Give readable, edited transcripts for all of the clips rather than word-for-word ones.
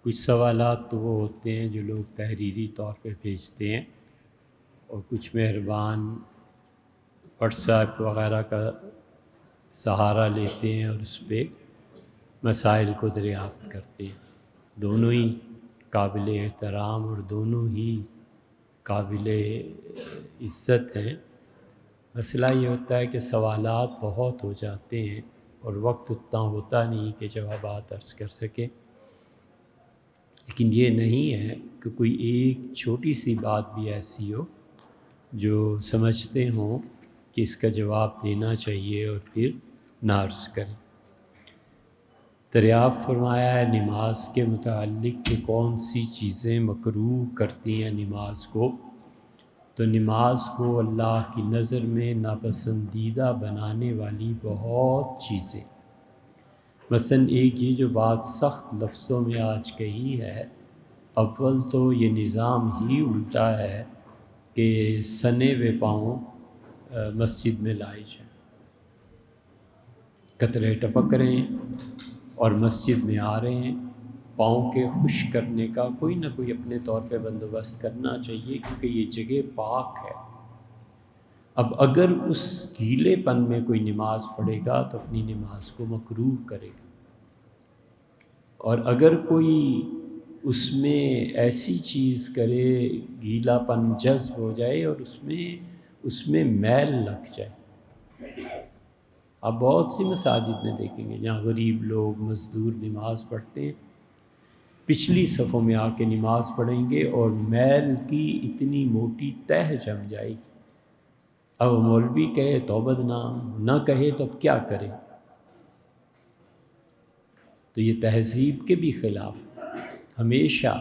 کچھ سوالات تو وہ ہوتے ہیں جو لوگ تحریری طور پہ بھیجتے ہیں، اور کچھ مہربان واٹس ایپ وغیرہ کا سہارا لیتے ہیں اور اس پہ مسائل کو دریافت کرتے ہیں۔ دونوں ہی قابل احترام اور دونوں ہی قابل عزت ہیں۔ مسئلہ یہ ہوتا ہے کہ سوالات بہت ہو جاتے ہیں اور وقت اتنا ہوتا نہیں کہ جوابات عرض کر سکیں، لیکن یہ نہیں ہے کہ کوئی ایک چھوٹی سی بات بھی ایسی ہو جو سمجھتے ہوں کہ اس کا جواب دینا چاہیے اور پھر نہ عرض کریں۔ دریافت فرمایا ہے نماز کے متعلق کہ کون سی چیزیں مکروہ کرتی ہیں نماز کو، تو نماز کو اللہ کی نظر میں ناپسندیدہ بنانے والی بہت چیزیں، مثلا ایک یہ جو بات سخت لفظوں میں آج کہی ہے، اول تو یہ نظام ہی الٹا ہے کہ سنے ہوئے پاؤں مسجد میں لائے جائیں، قطرے ٹپک رہے ہیں اور مسجد میں آ رہے ہیں۔ پاؤں کے خشک کرنے کا کوئی نہ کوئی اپنے طور پہ بندوبست کرنا چاہیے، کیونکہ یہ جگہ پاک ہے۔ اب اگر اس گیلے پن میں کوئی نماز پڑھے گا تو اپنی نماز کو مکروہ کرے گا، اور اگر کوئی اس میں ایسی چیز کرے گیلا پن جذب ہو جائے اور اس میں میل لگ جائے۔ آپ بہت سی مساجد میں دیکھیں گے جہاں غریب لوگ مزدور نماز پڑھتے ہیں، پچھلی صفوں میں آ کے نماز پڑھیں گے اور میل کی اتنی موٹی تہ جم جائے گی۔ اب مولوی کہے تو بدنام، نہ کہے تو اب کیا کرے؟ تو یہ تہذیب کے بھی خلاف، ہمیشہ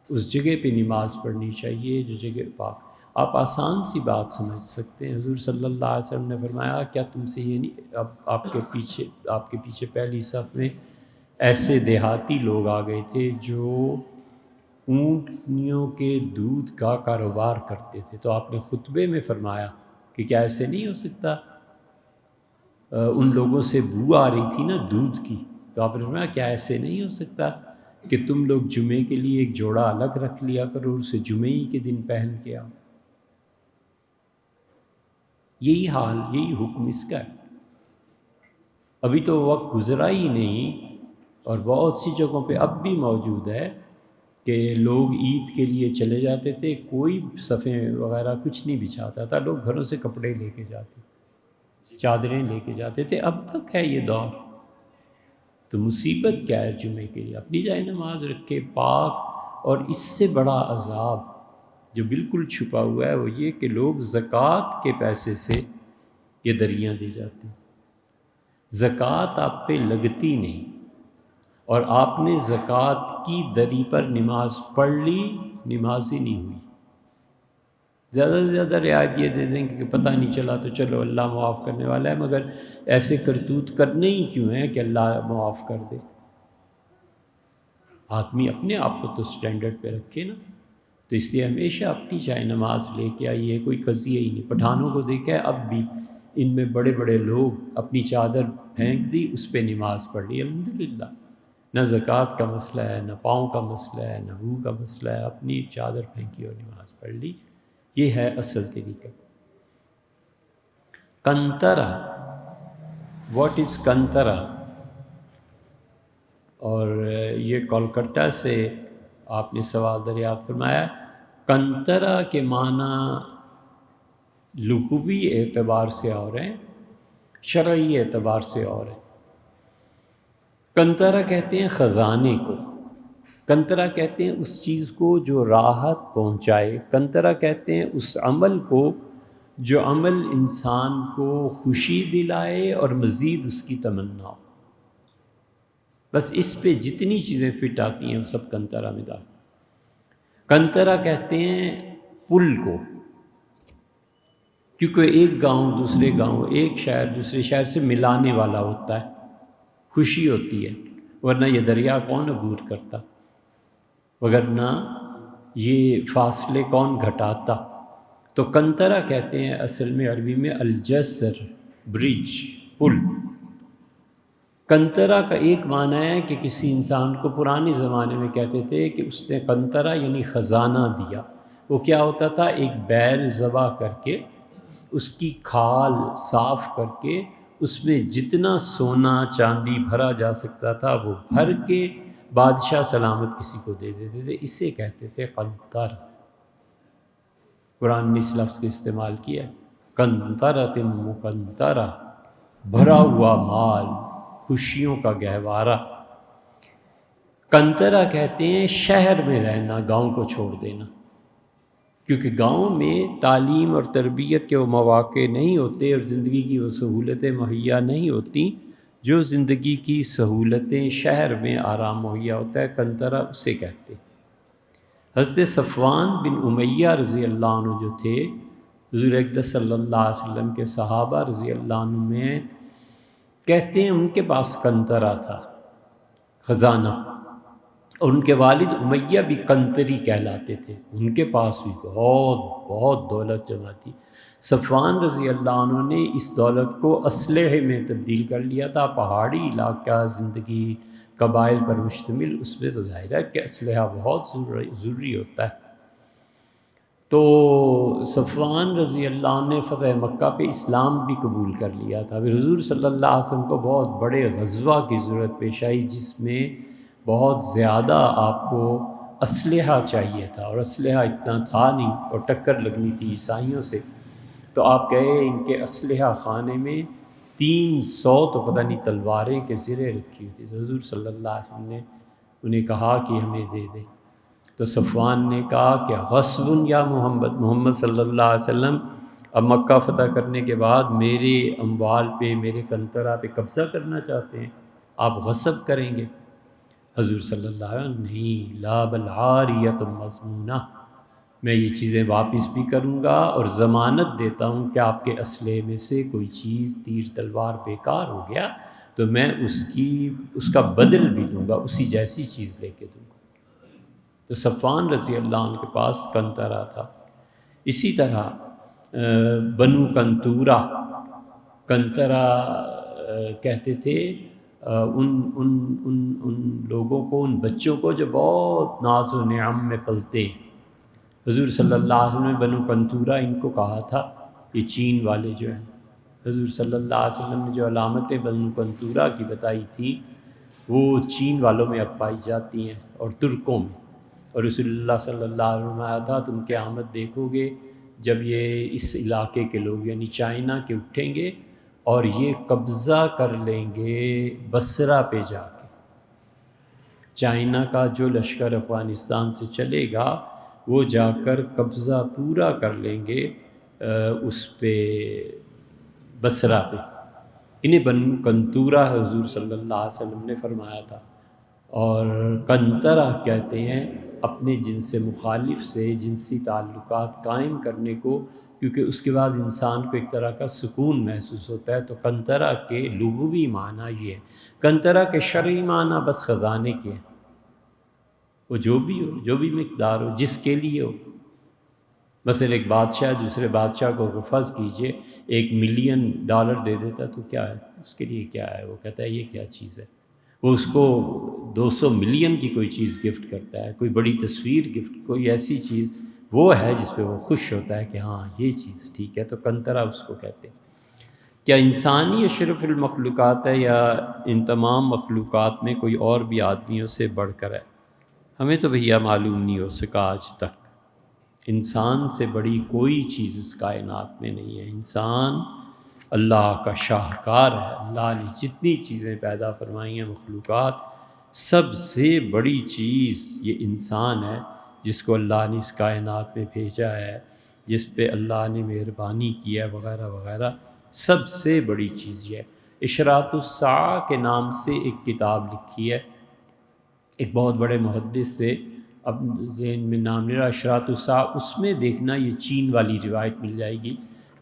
اس جگہ پہ نماز پڑھنی چاہیے جو جگہ پاک۔ آپ آسان سی بات سمجھ سکتے ہیں، حضور صلی اللہ علیہ وسلم نے فرمایا کیا تم سے یہ نہیں، اب آپ کے پیچھے پہلی صف میں ایسے دیہاتی لوگ آ گئے تھے جو اونٹنیوں کے دودھ کا کاروبار کرتے تھے، تو آپ نے خطبے میں فرمایا کہ کیا ایسے نہیں ہو سکتا؟ ان لوگوں سے بو آ رہی تھی نا دودھ کی، تو آپ نے فرمایا کیا ایسے نہیں ہو سکتا کہ تم لوگ جمعے کے لیے ایک جوڑا الگ رکھ لیا کرو اور اسے جمعے ہی کے دن پہن کے آؤ؟ یہی حال، یہی حکم اس کا ہے۔ ابھی تو وقت گزرا ہی نہیں، اور بہت سی جگہوں پہ اب بھی موجود ہے کہ لوگ عید کے لیے چلے جاتے تھے، کوئی صفیں وغیرہ کچھ نہیں بچھاتا تھا، لوگ گھروں سے کپڑے لے کے جاتے، چادریں لے کے جاتے تھے۔ اب تک ہے یہ دور، تو مصیبت کیا ہے جمعے کے لیے؟ اپنی جائے نماز رکھے پاک۔ اور اس سے بڑا عذاب جو بالکل چھپا ہوا ہے وہ یہ کہ لوگ زکوٰۃ کے پیسے سے یہ دریاں دے جاتے ہیں۔ زکوٰۃ آپ پہ لگتی نہیں، اور آپ نے زکوٰۃ کی دری پر نماز پڑھ لی، نماز ہی نہیں ہوئی۔ زیادہ سے زیادہ رعایت یہ دے دیں کہ پتہ نہیں چلا تو چلو اللہ معاف کرنے والا ہے، مگر ایسے کرتوت کرنے ہی کیوں ہیں کہ اللہ معاف کر دے؟ آدمی اپنے آپ کو تو سٹینڈرڈ پہ رکھے نا۔ تو اس لیے ہمیشہ اپنی چاہے نماز لے کے آئیے، کوئی قضیہ ہی نہیں۔ پٹھانوں کو دیکھا ہے اب بھی ان میں بڑے بڑے لوگ اپنی چادر پھینک دی، اس پہ نماز پڑھ لی، الحمدللہ۔ نہ زکوٰۃ کا مسئلہ ہے، نہ پاؤں کا مسئلہ ہے، نہ بو کا مسئلہ ہے، اپنی چادر پھینکی اور نماز پڑھ لی۔ یہ ہے اصل طریقہ۔ کنترا، واٹ از کنترا؟ اور یہ کولکتہ سے آپ نے سوال دریافت فرمایا۔ کنترا کے معنی لغوی اعتبار سے اور ہیں، شرعی اعتبار سے اور ہیں۔ کنترا کہتے ہیں خزانے کو، کنترا کہتے ہیں اس چیز کو جو راحت پہنچائے، کنترا کہتے ہیں اس عمل کو جو عمل انسان کو خوشی دلائے اور مزید اس کی تمنا ہو۔ بس اس پہ جتنی چیزیں فٹ آتی ہیں وہ سب کنترا میں داخل۔ کنترا کہتے ہیں پل کو، کیونکہ ایک گاؤں دوسرے گاؤں، ایک شہر دوسرے شہر سے ملانے والا ہوتا ہے، خوشی ہوتی ہے، ورنہ یہ دریا کون عبور کرتا، وگرنہ یہ فاصلے کون گھٹاتا۔ تو کنترا کہتے ہیں اصل میں عربی میں الجسر، برج، پل۔ کنترا کا ایک معنی ہے کہ کسی انسان کو پرانے زمانے میں کہتے تھے کہ اس نے کنترا یعنی خزانہ دیا۔ وہ کیا ہوتا تھا؟ ایک بیل ذبح کر کے اس کی کھال صاف کر کے اس میں جتنا سونا چاندی بھرا جا سکتا تھا وہ بھر کے بادشاہ سلامت کسی کو دے دیتے تھے، اسے کہتے تھے قنطر۔ قرآن نے اس لفظ کا استعمال کیا ہے، قنطرۃ مقنطرہ، بھرا ہوا مال، خوشیوں کا گہوارہ۔ قنطرہ کہتے ہیں شہر میں رہنا، گاؤں کو چھوڑ دینا، کیونکہ گاؤں میں تعلیم اور تربیت کے وہ مواقع نہیں ہوتے اور زندگی کی وہ سہولتیں مہیا نہیں ہوتی جو زندگی کی سہولتیں شہر میں آرام مہیا ہوتا ہے، قنطرہ اسے کہتے ہیں۔ حضرت صفوان بن امیہ رضی اللہ عنہ جو تھے، حضور اقدس صلی اللہ علیہ وسلم کے صحابہ رضی اللہ عنہ میں، کہتے ہیں ان کے پاس قنطرہ تھا، خزانہ، اور ان کے والد امیہ بھی قنطری کہلاتے تھے، ان کے پاس بھی بہت دولت جمع تھی۔ صفوان رضی اللہ عنہ نے اس دولت کو اسلحے میں تبدیل کر لیا تھا۔ پہاڑی علاقہ، زندگی قبائل پر مشتمل، اس میں تو ظاہر ہے کہ اسلحہ بہت ضروری ہوتا ہے۔ تو صفوان رضی اللہ عنہ نے فتح مکہ پہ اسلام بھی قبول کر لیا تھا۔ پھر حضور صلی اللہ علیہ وسلم کو بہت بڑے غزوہ کی ضرورت پیش آئی جس میں بہت زیادہ آپ کو اسلحہ چاہیے تھا، اور اسلحہ اتنا تھا نہیں، اور ٹکر لگنی تھی عیسائیوں سے۔ تو آپ گئے ان کے اسلحہ خانے میں 300 تو پتہ نہیں تلواریں کے زرے رکھی ہوئی تھی۔ تو حضور صلی اللہ علیہ وسلم نے انہیں کہا کہ ہمیں دے دیں۔ تو صفوان نے کہا کہ غصب یا محمد صلی اللہ علیہ وسلم، اب مکہ فتح کرنے کے بعد میرے اموال پہ، میرے قنطرہ پہ قبضہ کرنا چاہتے ہیں، آپ غصب کریں گے؟ حضور صلی اللہ علیہ وسلم، نہیں، لا بل عاریۃ مضمونہ، میں یہ چیزیں واپس بھی کروں گا اور ضمانت دیتا ہوں کہ آپ کے اسلحے میں سے کوئی چیز، تیر تلوار بیکار ہو گیا تو میں اس کا بدل بھی دوں گا، اسی جیسی چیز لے کے دوں گا۔ تو صفوان رضی اللہ عنہ کے پاس قنطرہ تھا۔ اسی طرح بنو قنطورہ، قنطرہ کہتے تھے ان لوگوں کو، ان بچوں کو جو بہت ناز و نعم میں پلتے ہیں۔ حضور صلی اللہ علیہ وسلم نے بنو قنطورہ ان کو کہا تھا، یہ چین والے جو ہیں۔ حضور صلی اللہ علیہ وسلم نے جو علامتیں بنو قنطورہ کی بتائی تھیں وہ چین والوں میں اب پائی جاتی ہیں اور ترکوں میں۔ اور رسول اللہ صلی اللہ علیہ وسلم آیا تھا، تم قیامت دیکھو گے جب یہ اس علاقے کے لوگ یعنی چائنا کے اٹھیں گے اور یہ قبضہ کر لیں گے بصرہ پہ جا کے۔ چائنا کا جو لشکر افغانستان سے چلے گا وہ جا کر قبضہ پورا کر لیں گے اس پہ، بصرہ پہ۔ انہیں بنو قنطورہ حضور صلی اللہ علیہ وسلم نے فرمایا تھا۔ اور قنطرہ کہتے ہیں اپنے جنس مخالف سے جنسی تعلقات قائم کرنے کو، کیونکہ اس کے بعد انسان کو ایک طرح کا سکون محسوس ہوتا ہے۔ تو قنطرہ کے لغوی معنی یہ ہے۔ قنطرہ کے شرعی معنی بس خزانے کے ہیں، وہ جو بھی ہو، جو بھی مقدار ہو، جس کے لیے ہو۔ مثلا ایک بادشاہ دوسرے بادشاہ کو فرض کیجئے $1,000,000 دے دیتا تو کیا ہے اس کے لیے؟ کیا ہے؟ وہ کہتا ہے یہ کیا چیز ہے؟ وہ اس کو 200 ملین کی کوئی چیز گفٹ کرتا ہے، کوئی بڑی تصویر گفٹ، کوئی ایسی چیز وہ ہے جس پہ وہ خوش ہوتا ہے کہ ہاں یہ چیز ٹھیک ہے۔ تو قنطرہ اس کو کہتے ہیں۔ کیا انسانی اشرف المخلوقات ہے یا ان تمام مخلوقات میں کوئی اور بھی آدمیوں سے بڑھ کر ہے؟ ہمیں تو بھیا معلوم نہیں ہو سکا آج تک۔ انسان سے بڑی کوئی چیز اس کائنات میں نہیں ہے۔ انسان اللہ کا شاہکار ہے۔ اللہ نے جتنی چیزیں پیدا فرمائی ہیں مخلوقات، سب سے بڑی چیز یہ انسان ہے جس کو اللہ نے اس کائنات میں بھیجا ہے، جس پہ اللہ نے مہربانی کی ہے وغیرہ وغیرہ۔ سب سے بڑی چیز یہ ہے۔ اشراط الساعہ کے نام سے ایک کتاب لکھی ہے ایک بہت بڑے محدث سے، اب ذہن میں نام نہیں رہا، اشراط الساعہ، اس میں دیکھنا یہ چین والی روایت مل جائے گی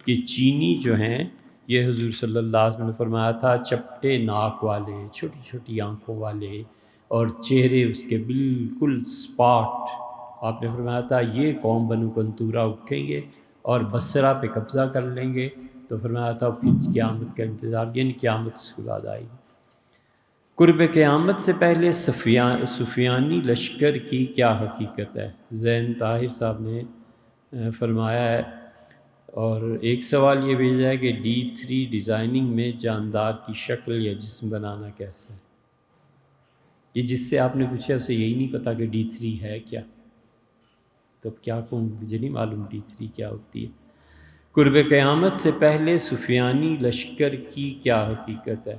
کہ چینی جو ہیں یہ حضور صلی اللہ علیہ وسلم نے فرمایا تھا چپٹے ناک والے، چھوٹی چھوٹی آنکھوں والے، اور چہرے اس کے بالکل اسپاٹ۔ آپ نے فرمایا تھا یہ قوم بنو قنطورہ اٹھیں گے اور بصرہ پہ قبضہ کر لیں گے، تو فرمایا تھا پھر قیامت کا انتظار، یعنی قیامت اس کے بعد آئے گی۔ قرب قیامت سے پہلے سفیانی لشکر کی کیا حقیقت ہے؟ زین طاہر صاحب نے فرمایا ہے، اور ایک سوال یہ بھیجا ہے کہ D3 ڈیزائننگ میں جاندار کی شکل یا جسم بنانا کیسا ہے؟ یہ جس سے آپ نے پوچھا اسے یہی نہیں پتا کہ D3 ہے کیا، تو اب کیا کہوں، مجھے نہیں معلوم D3 کیا ہوتی ہے۔ قرب قیامت سے پہلے سفیانی لشکر کی کیا حقیقت ہے؟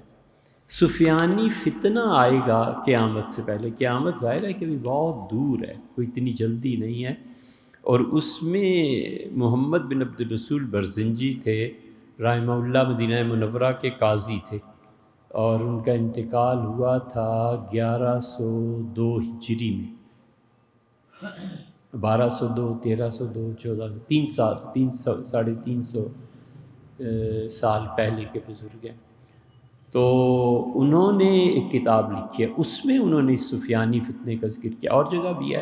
سفیانی فتنہ آئے گا قیامت سے پہلے۔ قیامت ظاہر ہے کہ بھی بہت دور ہے، کوئی اتنی جلدی نہیں ہے، اور اس میں محمد بن عبد الرسول برزنجی تھے رحمہ اللہ، مدینہ منورہ کے قاضی تھے، اور ان کا انتقال ہوا تھا 1102 ہجری میں، 1202 1302 1400 3 سال 350 سال پہلے کے بزرگ ہیں۔ تو انہوں نے ایک کتاب لکھی ہے، اس میں انہوں نے اس سفیانی فتنے کا ذکر کیا، اور جگہ بھی ہے،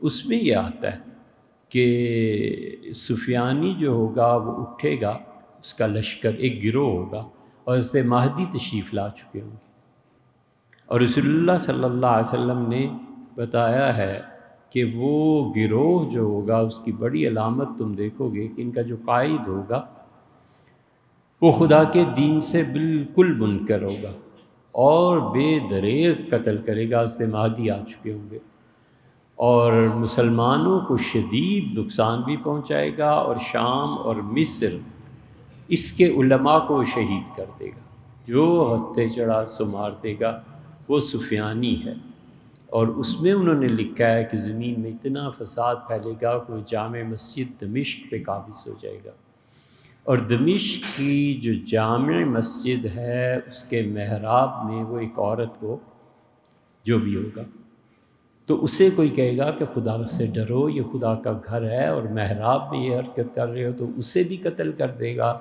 اس میں یہ آتا ہے کہ سفیانی جو ہوگا وہ اٹھے گا، اس کا لشکر ایک گروہ ہوگا، اور اس سے مہدی تشریف لا چکے ہوں گے، اور رسول اللہ صلی اللہ علیہ وسلم نے بتایا ہے کہ وہ گروہ جو ہوگا اس کی بڑی علامت تم دیکھو گے کہ ان کا جو قائد ہوگا وہ خدا کے دین سے بالکل منکر ہوگا اور بے دریغ قتل کرے گا، اس سے مہدی آ چکے ہوں گے، اور مسلمانوں کو شدید نقصان بھی پہنچائے گا، اور شام اور مصر اس کے علماء کو شہید کر دے گا، جو ہتھے چڑھا سو مار دے گا، وہ سفیانی ہے۔ اور اس میں انہوں نے لکھا ہے کہ زمین میں اتنا فساد پھیلے گا کہ وہ جامع مسجد دمشق پہ قابض ہو جائے گا، اور دمشق کی جو جامع مسجد ہے اس کے محراب میں وہ ایک عورت کو جو بھی ہوگا تو اسے کوئی کہے گا کہ خدا سے ڈرو، یہ خدا کا گھر ہے، اور محراب میں یہ حرکت کر رہے ہو، تو اسے بھی قتل کر دے گا،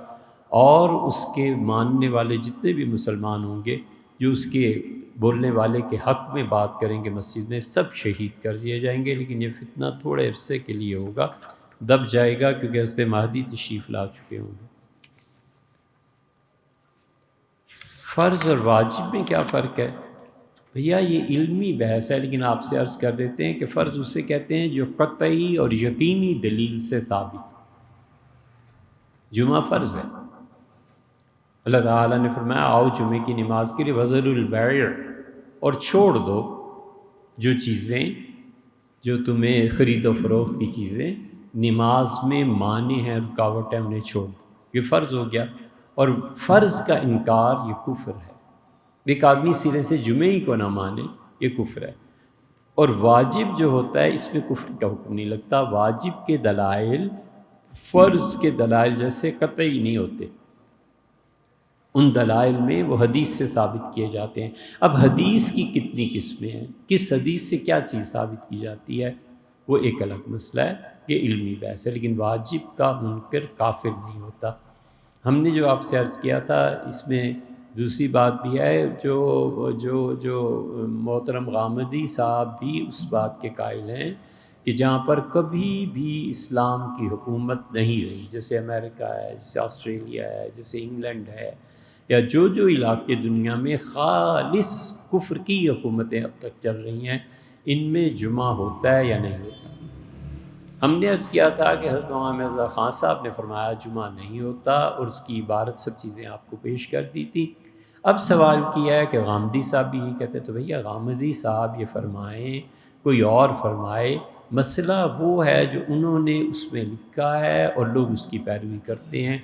اور اس کے ماننے والے جتنے بھی مسلمان ہوں گے جو اس کے بولنے والے کے حق میں بات کریں گے مسجد میں، سب شہید کر دیے جائیں گے۔ لیکن یہ فتنہ تھوڑے عرصے کے لیے ہوگا، دب جائے گا، کیونکہ حضرت مہدی تشریف لا چکے ہوں گے۔ فرض اور واجب میں کیا فرق ہے؟ بھیا یہ علمی بحث ہے، لیکن آپ سے عرض کر دیتے ہیں کہ فرض اسے کہتے ہیں جو قطعی اور یقینی دلیل سے ثابت۔ جمعہ فرض ہے، اللہ تعالیٰ نے فرمایا آؤ جمعے کی نماز کے لیے وذروا البیع، اور چھوڑ دو جو چیزیں جو تمہیں خرید و فروخت کی چیزیں نماز میں مانع ہیں، رکاوٹ ہے، انہیں چھوڑ دو، یہ فرض ہو گیا۔ اور فرض کا انکار یہ کفر ہے، ایک آدمی سرے سے جمعے ہی کو نہ مانے، یہ کفر ہے۔ اور واجب جو ہوتا ہے اس میں کفر کا حکم نہیں لگتا، واجب کے دلائل فرض کے دلائل جیسے قطعی نہیں ہوتے، ان دلائل میں وہ حدیث سے ثابت کیے جاتے ہیں۔ اب حدیث کی کتنی قسمیں ہیں، کس حدیث سے کیا چیز ثابت کی جاتی ہے، وہ ایک الگ مسئلہ ہے، یہ علمی بحث ہے، لیکن واجب کا منکر کافر نہیں ہوتا۔ ہم نے جو آپ سے عرض کیا تھا اس میں دوسری بات بھی ہے، جو محترم غامدی صاحب بھی اس بات کے قائل ہیں کہ جہاں پر کبھی بھی اسلام کی حکومت نہیں رہی، جیسے امریکہ ہے، جیسے آسٹریلیا ہے، جیسے انگلینڈ ہے، یا جو علاقے دنیا میں خالص کفر کی حکومتیں اب تک چل رہی ہیں، ان میں جمعہ ہوتا ہے یا نہیں ہوتا؟ ہم نے عرض کیا تھا کہ حضرت مولانا مرزا خان صاحب نے فرمایا جمعہ نہیں ہوتا، اور اس کی عبارت سب چیزیں آپ کو پیش کر دی تھی۔ اب سوال کیا ہے کہ غامدی صاحب بھی یہی کہتے، تو بھیا غامدی صاحب یہ فرمائیں، کوئی اور فرمائے، مسئلہ وہ ہے جو انہوں نے اس میں لکھا ہے اور لوگ اس کی پیروی کرتے ہیں،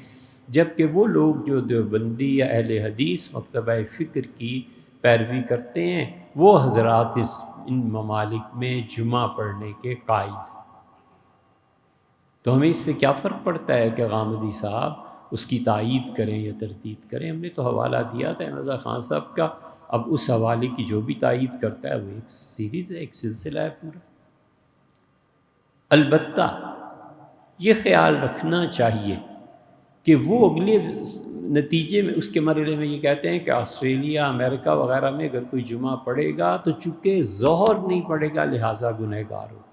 جبکہ وہ لوگ جو دیوبندی یا اہل حدیث مکتبہ فکر کی پیروی کرتے ہیں وہ حضرات ان ممالک میں جمعہ پڑھنے کے قائل ہیں۔ تو ہمیں اس سے کیا فرق پڑتا ہے کہ غامدی صاحب اس کی تائید کریں یا تردید کریں؟ ہم نے تو حوالہ دیا تھا مرزا خان صاحب کا، اب اس حوالے کی جو بھی تائید کرتا ہے وہ ایک سیریز ہے، ایک سلسلہ ہے پورا۔ البتہ یہ خیال رکھنا چاہیے کہ وہ اگلے نتیجے میں اس کے مرحلے میں یہ کہتے ہیں کہ آسٹریلیا، امریکہ وغیرہ میں اگر کوئی جمعہ پڑھے گا تو چونکہ ظہر نہیں پڑھے گا لہٰذا گنہگار ہوگا،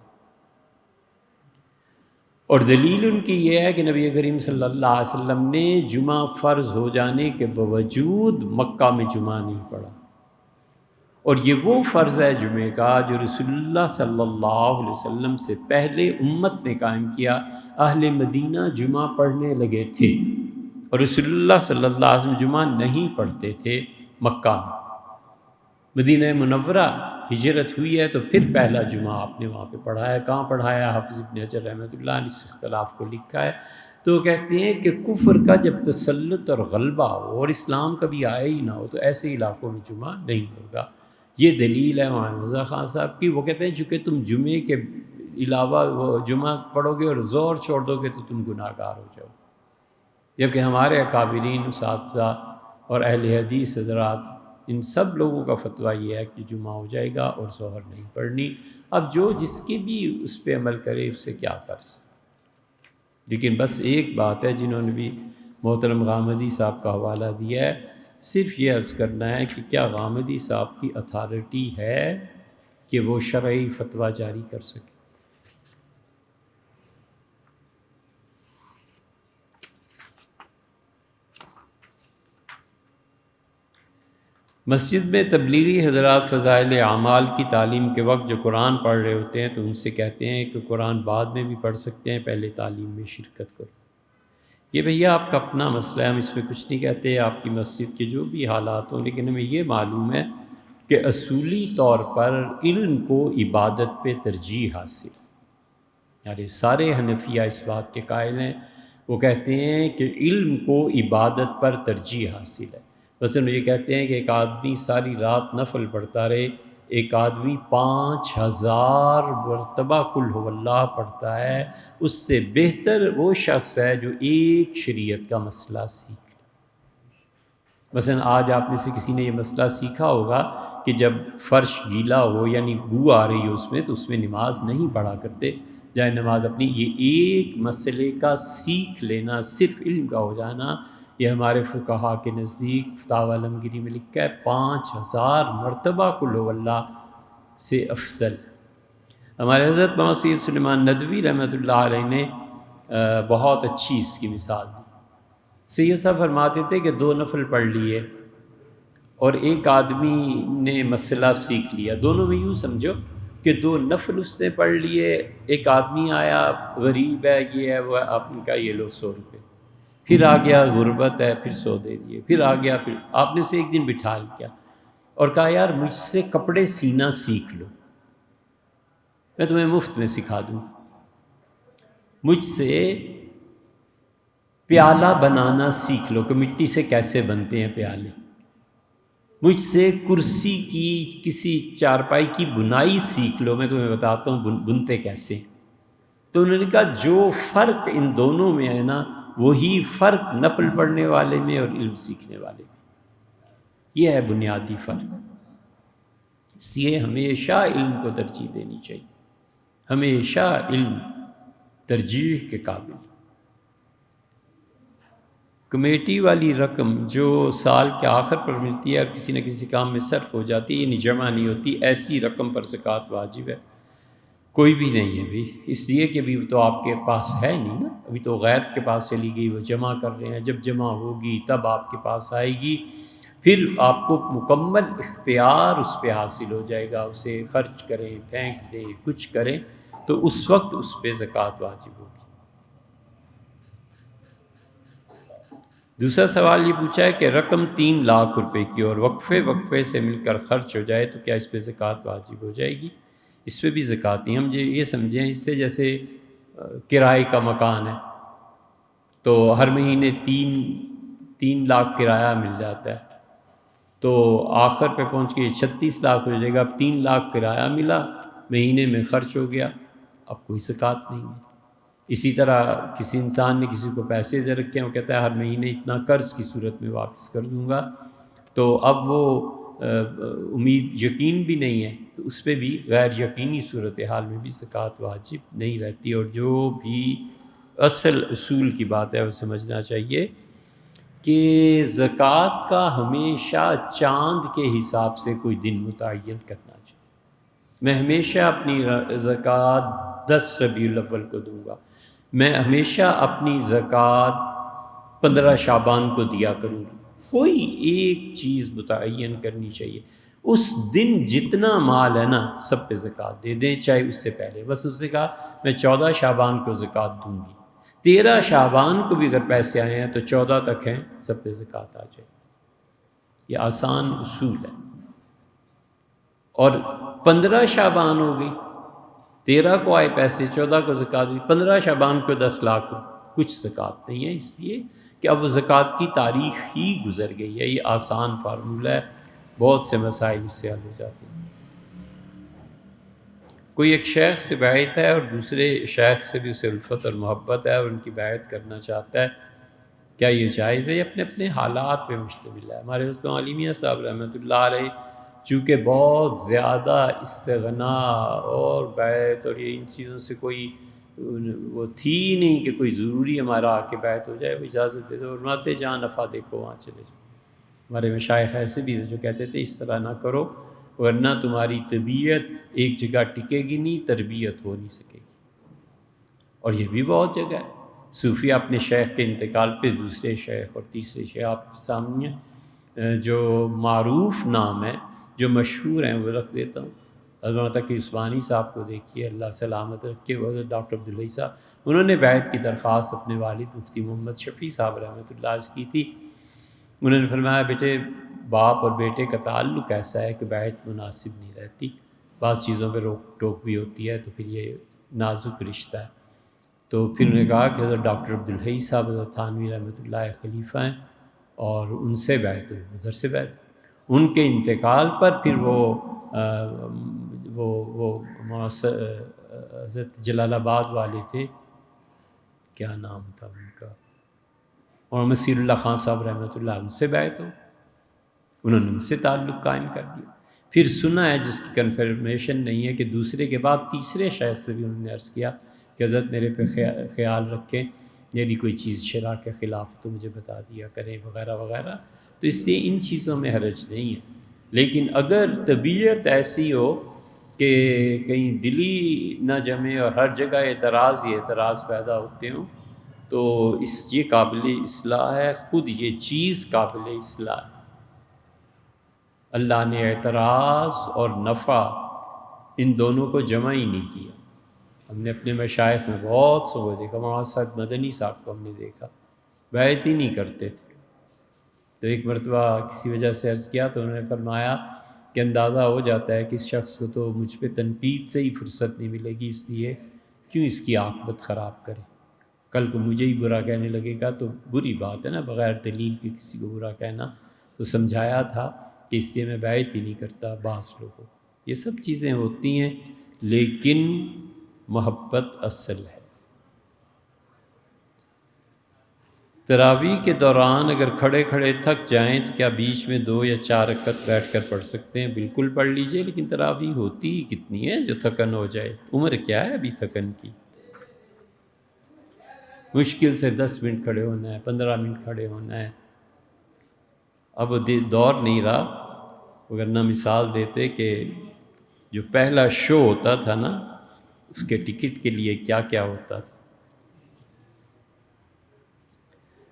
اور دلیل ان کی یہ ہے کہ نبی کریم صلی اللہ علیہ وسلم نے جمعہ فرض ہو جانے کے باوجود مکہ میں جمعہ نہیں پڑھا، اور یہ وہ فرض ہے جمعے کا جو رسول اللہ صلی اللہ علیہ وسلم سے پہلے امت نے قائم کیا۔ اہل مدینہ جمعہ پڑھنے لگے تھے اور رسول اللہ صلی اللہ علیہ وسلم جمعہ نہیں پڑھتے تھے مکہ میں۔ مدینہ منورہ ہجرت ہوئی ہے تو پھر پہلا جمعہ آپ نے وہاں پہ پڑھایا۔ کہاں پڑھایا؟ حافظ ابن حجر رحمۃ اللہ نے اس اختلاف کو لکھا ہے۔ تو وہ کہتے ہیں کہ کفر کا جب تسلط اور غلبہ ہو اور اسلام کبھی آئے ہی نہ ہو تو ایسے علاقوں میں جمعہ نہیں ہوگا۔ یہ دلیل ہے مولانا رضا خان صاحب کی۔ وہ کہتے ہیں چونکہ تم جمعے کے علاوہ وہ جمعہ پڑھو گے اور زور چھوڑ دو گے تو تم گناہ گار ہو جاؤ، جبکہ ہمارے اکابرین اساتذہ اور اہل حدیث حضرات ان سب لوگوں کا فتویٰ یہ ہے کہ جمعہ ہو جائے گا اور ظہر نہیں پڑھنی۔ اب جو جس کی بھی اس پہ عمل کرے اس سے کیا فرض۔ لیکن بس ایک بات ہے، جنہوں نے بھی محترم غامدی صاحب کا حوالہ دیا ہے، صرف یہ عرض کرنا ہے کہ کیا غامدی صاحب کی اتھارٹی ہے کہ وہ شرعی فتویٰ جاری کر سکے؟ مسجد میں تبلیغی حضرات فضائل اعمال کی تعلیم کے وقت جو قرآن پڑھ رہے ہوتے ہیں تو ان سے کہتے ہیں کہ قرآن بعد میں بھی پڑھ سکتے ہیں، پہلے تعلیم میں شرکت کرو۔ یہ بھیا آپ کا اپنا مسئلہ ہے، ہم اس میں کچھ نہیں کہتے، آپ کی مسجد کے جو بھی حالات ہوں، لیکن ہمیں یہ معلوم ہے کہ اصولی طور پر علم کو عبادت پہ ترجیح حاصل، یعنی سارے حنفیہ اس بات کے قائل ہیں، وہ کہتے ہیں کہ علم کو عبادت پر ترجیح حاصل ہے۔ مثلاً یہ کہتے ہیں کہ ایک آدمی ساری رات نفل پڑھتا رہے، ایک آدمی 5000 مرتبہ قل هو اللہ پڑھتا ہے، اس سے بہتر وہ شخص ہے جو ایک شریعت کا مسئلہ سیکھ۔ مثلاً آج آپ میں سے کسی نے یہ مسئلہ سیکھا ہوگا کہ جب فرش گیلا ہو یعنی بو آ رہی ہو اس میں تو اس میں نماز نہیں پڑھا کرتے، جائے نماز اپنی۔ یہ ایک مسئلے کا سیکھ لینا، صرف علم کا ہو جانا، یہ ہمارے فقہا کے نزدیک فتاوی علمگیری میں لکھا ہے 5000 مرتبہ قل هو اللہ سے افضل۔ ہمارے حضرت مولانا سید سلیمان ندوی رحمۃ اللہ علیہ نے بہت اچھی اس کی مثال دی۔ سید صاحب فرماتے تھے کہ 2 نفل پڑھ لیے اور ایک آدمی نے مسئلہ سیکھ لیا، دونوں میں یوں سمجھو کہ 2 نفل اس نے پڑھ لیے، ایک آدمی آیا غریب ہے، یہ ہے وہ ہے، آپ نے کہا یہ لو 100 روپے، پھر آ گیا غربت ہے، پھر 100 دے دیے، پھر آ گیا، پھر آپ نے اسے ایک دن بٹھا لیا اور کہا یار مجھ سے کپڑے سینا سیکھ لو، میں تمہیں مفت میں سکھا دوں، مجھ سے پیالہ بنانا سیکھ لو کہ مٹی سے کیسے بنتے ہیں پیالے، مجھ سے کرسی کی کسی چارپائی کی بنائی سیکھ لو، میں تمہیں بتاتا ہوں بنتے کیسے ہیں۔ تو انہوں نے کہا جو فرق ان دونوں میں ہے نا وہی فرق نفل پڑھنے والے میں اور علم سیکھنے والے میں، یہ ہے بنیادی فرق۔ اس لیے ہمیشہ علم کو ترجیح دینی چاہیے، ہمیشہ علم ترجیح کے قابل۔ کمیٹی والی رقم جو سال کے آخر پر ملتی ہے اور کسی نہ کسی کام میں صرف ہو جاتی ہے، یعنی جمع نہیں ہوتی، ایسی رقم پر زکوٰۃ واجب ہے؟ کوئی بھی نہیں ہے بھی، اس لیے کہ ابھی تو آپ کے پاس ہے نہیں نا، ابھی تو غیر کے پاس چلی گئی، وہ جمع کر رہے ہیں، جب جمع ہوگی تب آپ کے پاس آئے گی، پھر آپ کو مکمل اختیار اس پہ حاصل ہو جائے گا، اسے خرچ کریں، پھینک دیں، کچھ کریں تو اس وقت اس پہ زکوٰۃ واجب ہوگی۔ دوسرا سوال یہ پوچھا ہے کہ رقم 3 لاکھ روپے کی اور وقفے سے مل کر خرچ ہو جائے تو کیا اس پہ زکوٰۃ واجب ہو جائے گی؟ اس پہ بھی زکوٰۃ نہیں، ہم یہ سمجھیں اس سے جیسے کرائے کا مکان ہے تو ہر مہینے 3 لاکھ کرایہ مل جاتا ہے، تو آخر پہ پہنچ کے 36 لاکھ ہو جائے گا، اب 3 لاکھ کرایہ ملا، مہینے میں خرچ ہو گیا، اب کوئی زکوٰۃ نہیں ہے۔ اسی طرح کسی انسان نے کسی کو پیسے دے رکھے ہیں، وہ کہتا ہے ہر مہینے اتنا قرض کی صورت میں واپس کر دوں گا، تو اب وہ امید یقین بھی نہیں ہے، تو اس پہ بھی غیر یقینی صورتحال میں بھی زکوٰۃ واجب نہیں رہتی۔ اور جو بھی اصل اصول کی بات ہے وہ سمجھنا چاہیے کہ زکوٰۃ کا ہمیشہ چاند کے حساب سے کوئی دن متعین کرنا چاہیے۔ میں ہمیشہ اپنی زکوٰۃ 10 ربیع الاول کو دوں گا، میں ہمیشہ اپنی زکوٰۃ 15 شعبان کو دیا کروں گی، کوئی ایک چیز متعین کرنی چاہیے۔ اس دن جتنا مال ہے نا سب پہ زکوٰۃ دے دیں، چاہے اس سے پہلے۔ بس اس نے کہا میں 14 شعبان کو زکوٰۃ دوں گی، 13 شعبان کو بھی اگر پیسے آئے ہیں تو 14 تک ہیں، سب پہ زکوٰۃ آ جائے۔ یہ آسان اصول ہے۔ اور 15 شعبان ہو گئی، 13 کو آئے پیسے، 14 کو زکوٰۃ دی، 15 شعبان کو 10 لاکھ کچھ زکوٰۃ نہیں ہے، اس لیے کہ اب وہ زکوٰۃ کی تاریخ ہی گزر گئی ہے۔ یہ آسان فارمولہ ہے، بہت سے مسائل اس سے حل ہو جاتے ہیں۔ کوئی ایک شیخ سے بیعت ہے اور دوسرے شیخ سے بھی اسے الفت اور محبت ہے اور ان کی بیعت کرنا چاہتا ہے، کیا یہ جائز ہے؟ یہ اپنے اپنے حالات پہ مشتمل ہے۔ ہمارے حضرت علی میاں صاحب رحمۃ اللہ علیہ چونکہ بہت زیادہ استغنا اور بیعت اور یہ ان چیزوں سے کوئی وہ تھی نہیں کہ کوئی ضروری ہمارا آ کے بیعت ہو جائے، وہ اجازت دے دو، فرماتے جہاں نفع دیکھو وہاں چلے جاؤ۔ ہمارے مشائخ ایسے بھی جو کہتے تھے اس طرح نہ کرو ورنہ تمہاری طبیعت ایک جگہ ٹکے گی نہیں، تربیت ہو نہیں سکے گی۔ اور یہ بھی بہت جگہ ہے، صوفیہ اپنے شیخ کے انتقال پہ دوسرے شیخ اور تیسرے شیخ، آپ کے سامنے جو معروف نام ہے جو مشہور ہیں وہ رکھ دیتا ہوں۔ حضرت تقی عثمانی صاحب کو دیکھیے، اللہ سلامت رکھے، وہ حضرت ڈاکٹر عبداللہ صاحب، انہوں نے بیعت کی درخواست اپنے والد مفتی محمد شفیع صاحب رحمۃ اللہ علیہ کی تھی۔ انہوں نے فرمایا بیٹے باپ اور بیٹے کا تعلق ایسا ہے کہ بیعت مناسب نہیں رہتی، بعض چیزوں پہ روک ٹوک بھی ہوتی ہے، تو پھر یہ نازک رشتہ ہے۔ تو پھر انہوں نے کہا کہ حضرت ڈاکٹر عبدالحی صاحب حضرت تھانوی رحمۃ اللہ خلیفہ ہیں اور ان سے بیعت ہوئی، ادھر سے بیعت۔ ان کے انتقال پر پھر وہ حضرت جلال آباد والے تھے، کیا نام تھا ان کا، اور مسیر اللہ خان صاحب رحمۃ اللہ، ان سے بیعت ہو، انہوں نے ان سے تعلق قائم کر دیا۔ پھر سنا ہے جس کی کنفرمیشن نہیں ہے کہ دوسرے کے بعد تیسرے شیخ سے بھی انہوں نے عرض کیا کہ حضرت میرے پہ خیال رکھیں، میری کوئی چیز شرع کے خلاف تو مجھے بتا دیا کریں وغیرہ وغیرہ۔ تو اس لیے ان چیزوں میں حرج نہیں ہے، لیکن اگر طبیعت ایسی ہو کہ کہیں دلی نہ جمے اور ہر جگہ اعتراض ہی اعتراض پیدا ہوتے ہوں تو یہ قابل اصلاح ہے، خود یہ چیز قابل اصلاح ہے۔ اللہ نے اعتراض اور نفع ان دونوں کو جمع ہی نہیں کیا۔ ہم نے اپنے مشائخ میں بہت سو کو دیکھا، مولانا سعد مدنی صاحب کو ہم نے دیکھا بیعت ہی نہیں کرتے تھے۔ تو ایک مرتبہ کسی وجہ سے عرض کیا تو انہوں نے فرمایا کہ اندازہ ہو جاتا ہے کہ اس شخص کو تو مجھ پہ تنقید سے ہی فرصت نہیں ملے گی، اس لیے کیوں اس کی عاقبت خراب کرے، کل کو مجھے ہی برا کہنے لگے گا تو بری بات ہے نا، بغیر دلیل کے کسی کو برا کہنا۔ تو سمجھایا تھا کہ اس لیے میں بیعت ہی نہیں کرتا بعض لوگوں۔ یہ سب چیزیں ہوتی ہیں لیکن محبت اصل ہے۔ تراویح کے دوران اگر کھڑے کھڑے تھک جائیں تو کیا بیچ میں 2 یا 4 رکعت بیٹھ کر پڑھ سکتے ہیں؟ بالکل پڑھ لیجئے، لیکن تراویح ہوتی ہی کتنی ہے جو تھکن ہو جائے، عمر کیا ہے ابھی تھکن کی؟ مشکل سے 10 منٹ کھڑے ہونا ہے، 15 منٹ کھڑے ہونا ہے۔ اب وہ دور نہیں رہا، ورنہ مثال دیتے کہ جو پہلا شو ہوتا تھا نا اس کے ٹکٹ کے لیے کیا کیا ہوتا تھا۔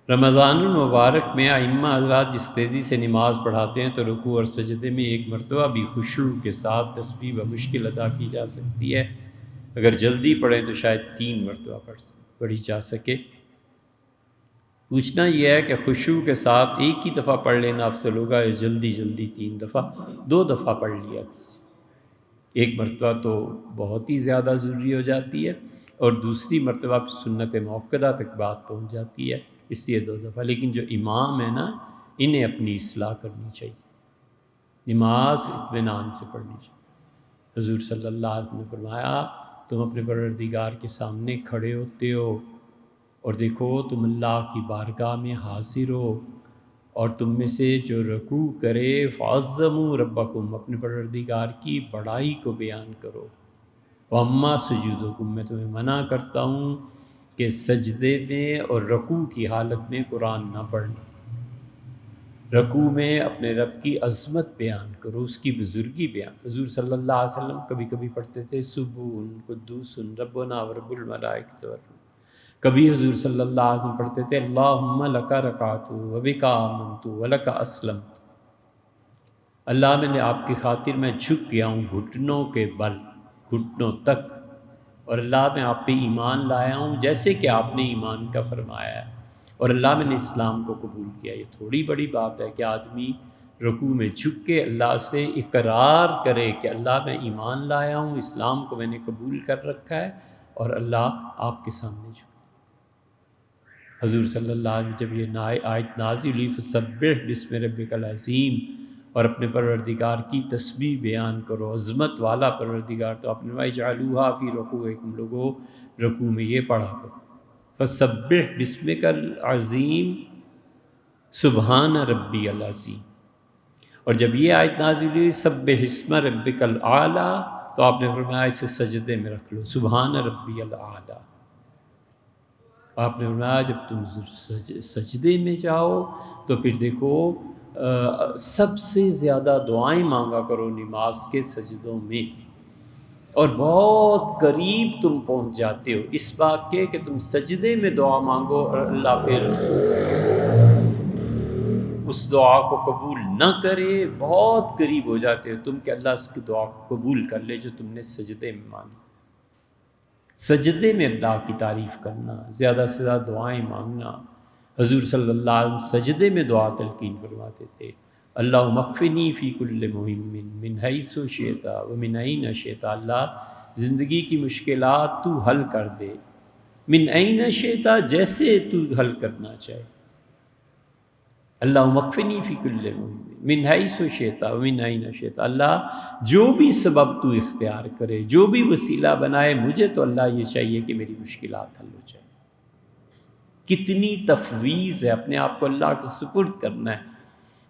رمضان المبارک میں ائمہ حضرات جس تیزی سے نماز پڑھاتے ہیں تو رکوع اور سجدے میں ایک مرتبہ بھی خشوع کے ساتھ تسبیح بمشکل ادا کی جا سکتی ہے، اگر جلدی پڑھیں تو شاید 3 مرتبہ پڑھی جا سکے۔ پوچھنا یہ ہے کہ خشوع کے ساتھ ایک ہی دفعہ پڑھ لینا افضل ہوگا یا جلدی 3 دفعہ؟ 2 دفعہ پڑھ لیا، ایک مرتبہ تو بہت ہی زیادہ ضروری ہو جاتی ہے اور دوسری مرتبہ سنت موقدہ تک بات پہنچ جاتی ہے، اس لیے 2 دفعہ۔ لیکن جو امام ہے نا انہیں اپنی اصلاح کرنی چاہیے، نماز اطمینان سے پڑھنی چاہیے۔ حضور صلی اللہ علیہ وسلم نے فرمایا تم اپنے پروردگار کے سامنے کھڑے ہوتے ہو اور دیکھو تم اللہ کی بارگاہ میں حاضر ہو، اور تم میں سے جو رکوع کرے فعظموا ربکم، اپنے پروردگار کی بڑائی کو بیان کرو، واما سجودکم، میں تمہیں منع کرتا ہوں کہ سجدے میں اور رکوع کی حالت میں قرآن نہ پڑھنا۔ رکوع میں اپنے رب کی عظمت بیان کرو، اس کی بزرگی بیان۔ حضور صلی اللہ علیہ وسلم کبھی کبھی پڑھتے تھے سبوح قدوس ربنا ورب الملائکۃ والروح، کبھی حضور صلی اللہ علیہ وسلم پڑھتے تھے اللہم لک رکعت وبک آمنت ولک اسلمت۔ اللہ میں نے آپ کی خاطر میں جھک گیا ہوں گھٹنوں کے بل، گھٹنوں تک، اور اللہ میں آپ پہ ایمان لایا ہوں جیسے کہ آپ نے ایمان کا فرمایا ہے، اور اللہ میں نے اسلام کو قبول کیا۔ یہ تھوڑی بڑی بات ہے کہ آدمی رکوع میں جھک کے اللہ سے اقرار کرے کہ اللہ میں ایمان لایا ہوں، اسلام کو میں نے قبول کر رکھا ہے، اور اللہ آپ کے سامنے جھک۔ حضور صلی اللہ علیہ وسلم جب یہ آیت نازل ہوئی فسبح بسم ربک العظیم، اور اپنے پروردگار کی تسبیح بیان کرو، عظمت والا پروردگار، تو آپ نے اجعلوہا فی رکوعکم، لوگوں رکوع میں یہ پڑھا کرو فسبح بسمک العظیم سبحان ربی العظیم۔ اور جب یہ آیت نازل ہوئی سبح اسم ربک الاعلی، تو آپ نے فرمایا اسے سجدے میں رکھ لو، سبحان ربی الاعلی۔ آپ نے فرمایا جب تم سجدے میں جاؤ تو پھر دیکھو سب سے زیادہ دعائیں مانگا کرو نماز کے سجدوں میں، اور بہت قریب تم پہنچ جاتے ہو اس بات کے کہ تم سجدے میں دعا مانگو اور اللہ پھر اس دعا کو قبول نہ کرے، بہت قریب ہو جاتے ہو تم کہ اللہ اس کی دعا کو قبول کر لے جو تم نے سجدے میں مانگی۔ سجدے میں اللہ کی تعریف کرنا، زیادہ سے زیادہ دعائیں مانگنا۔ حضور صلی اللہ علیہ وسلم سجدے میں دعا تلقین فرماتے تھے، اللہم اکفنی فی کل مہم من حیث شئت ومن این شئت، اللہ زندگی کی مشکلات تو حل کر دے، من این شئت جیسے تو حل کرنا چاہے، اللہم اکفنی فی کل مہم من حیث شئت ومن این شئت، اللہ جو بھی سبب تو اختیار کرے، جو بھی وسیلہ بنائے، مجھے تو اللہ یہ چاہیے کہ میری مشکلات حل ہو جائے۔ کتنی تفویض ہے، اپنے آپ کو اللہ کے سپرد کرنا ہے۔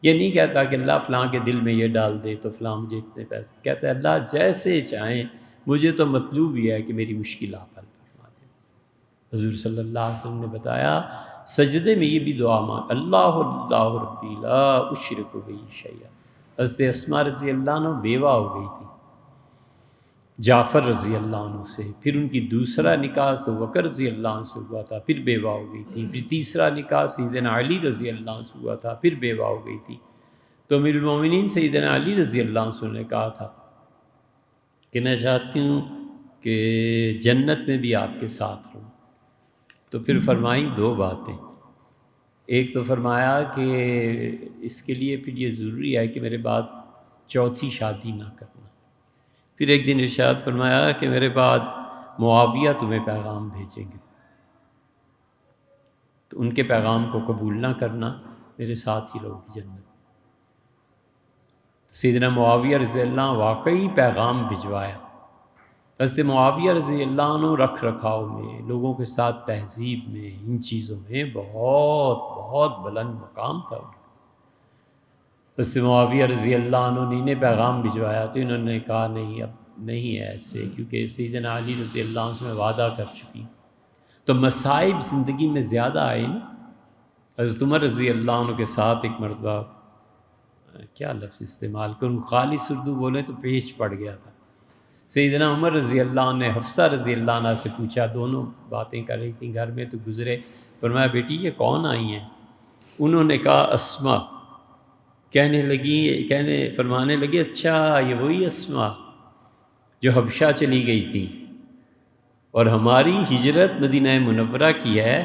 یہ نہیں کہتا کہ اللہ فلاں کے دل میں یہ ڈال دے تو فلاں مجھے اتنے پیسے، کہتا ہے اللہ جیسے چاہیں، مجھے تو مطلوب یہ ہے کہ میری مشکلات حل فرما دے۔ حضور صلی اللہ علیہ وسلم نے بتایا سجدے میں یہ بھی دعا مانگ، اللہ اللہ ربی لا اشرک بہ شیئا۔ حضرت اسماء رضی اللہ عنہ بیوہ ہو گئی تھی جعفر رضی اللہ عنہ سے، پھر ان کی دوسرا نکاح تو بکر رضی اللہ عنہ سے ہوا تھا، پھر بیوہ ہو گئی تھی، پھر تیسرا نکاح سیدنا علی رضی اللہ عنہ سے ہوا تھا، پھر بیوہ ہو گئی تھی۔ تو امیر المومنین سیدنا علی رضی اللہ عنہ سے نے کہا تھا کہ میں چاہتی ہوں کہ جنت میں بھی آپ کے ساتھ رہوں۔ تو پھر فرمائیں دو باتیں، ایک تو فرمایا کہ اس کے لیے پھر یہ ضروری ہے کہ میرے بعد چوتھی شادی نہ کرنا۔ پھر ایک دن ارشاد فرمایا کہ میرے بعد معاویہ تمہیں پیغام بھیجیں گے، تو ان کے پیغام کو قبول نہ کرنا، میرے ساتھ ہی رہو گی جنت۔ تو سیدنا معاویہ رضی اللہ عنہ واقعی پیغام بھجوایا۔ حضرت معاویہ رضی اللہ عنہ رکھ رکھاؤ میں، لوگوں کے ساتھ تہذیب میں، ان چیزوں میں بہت بہت بلند مقام تھا۔ حضرت معاویہ رضی اللہ عنہ نے پیغام بھجوایا تو انہوں نے کہا نہیں، اب نہیں ہے ایسے، کیونکہ سیدنا علی رضی اللہ عنہ سے میں وعدہ کر چکی۔ تو مصائب زندگی میں زیادہ آئے نا۔ حضرت عمر رضی اللہ عنہ کے ساتھ ایک مرتبہ، کیا لفظ استعمال کروں، خالص اردو بولیں تو پیچ پڑ گیا تھا۔ سیدنا عمر رضی اللہ عنہ نے حفصہ رضی اللہ عنہ سے پوچھا، دونوں باتیں کر رہی تھیں گھر میں، تو گزرے، فرمایا بیٹی یہ کون آئی ہیں؟ انہوں نے کہا اسماء۔ فرمانے لگی اچھا یہ وہی اسماء جو حبشہ چلی گئی تھی، اور ہماری ہجرت مدینہ منورہ کی ہے،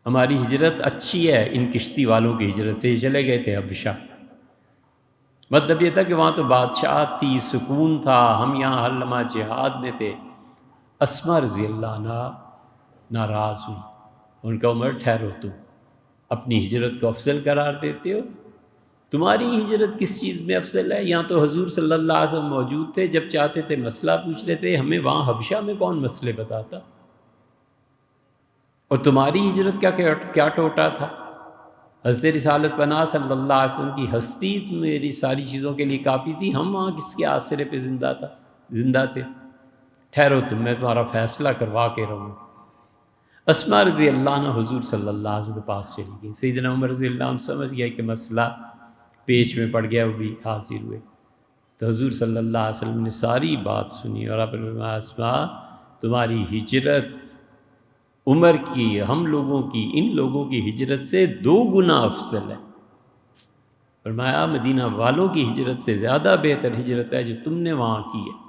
ہماری ہجرت اچھی ہے، ان کشتی والوں کی ہجرت سے چلے گئے تھے حبشہ۔ مطلب یہ تھا کہ وہاں تو بادشاہت تھی، سکون تھا، ہم یہاں ہر لمحہ جہاد میں تھے۔ اسماء رضی اللہ عنہ ناراض ہوئی، ان کا عمر ٹھہرو، تم اپنی ہجرت کو افضل قرار دیتے ہو، تمہاری ہجرت کس چیز میں افضل ہے؟ یہاں تو حضور صلی اللہ علیہ وسلم موجود تھے، جب چاہتے تھے مسئلہ پوچھ لیتے، ہمیں وہاں حبشہ میں کون مسئلے بتاتا؟ اور تمہاری ہجرت کیا ٹوٹا تھا؟ حضرت رسالت پناہ صلی اللہ علیہ وسلم کی ہستی میری ساری چیزوں کے لیے کافی تھی، ہم وہاں کس کے آسرے پہ زندہ تھے؟ ٹھہرو تم، میں تمہارا فیصلہ کروا کے رہوں۔ اسماء رضی اللہ عنہ حضور صلی اللہ علیہ وسلم کے پاس چلی گئی۔ سیدنا عمر رضی اللہ عنہ سمجھ گیا کہ مسئلہ پیش میں پڑ گیا، وہ بھی حاضر ہوئے۔ تو حضور صلی اللہ علیہ وسلم نے ساری بات سنی، اور آپ نے فرمایا اسماء تمہاری ہجرت عمر کی، ہم لوگوں کی، ان لوگوں کی ہجرت سے 2 گنا افضل ہے۔ فرمایا مدینہ والوں کی ہجرت سے زیادہ بہتر ہجرت ہے جو تم نے وہاں کی ہے۔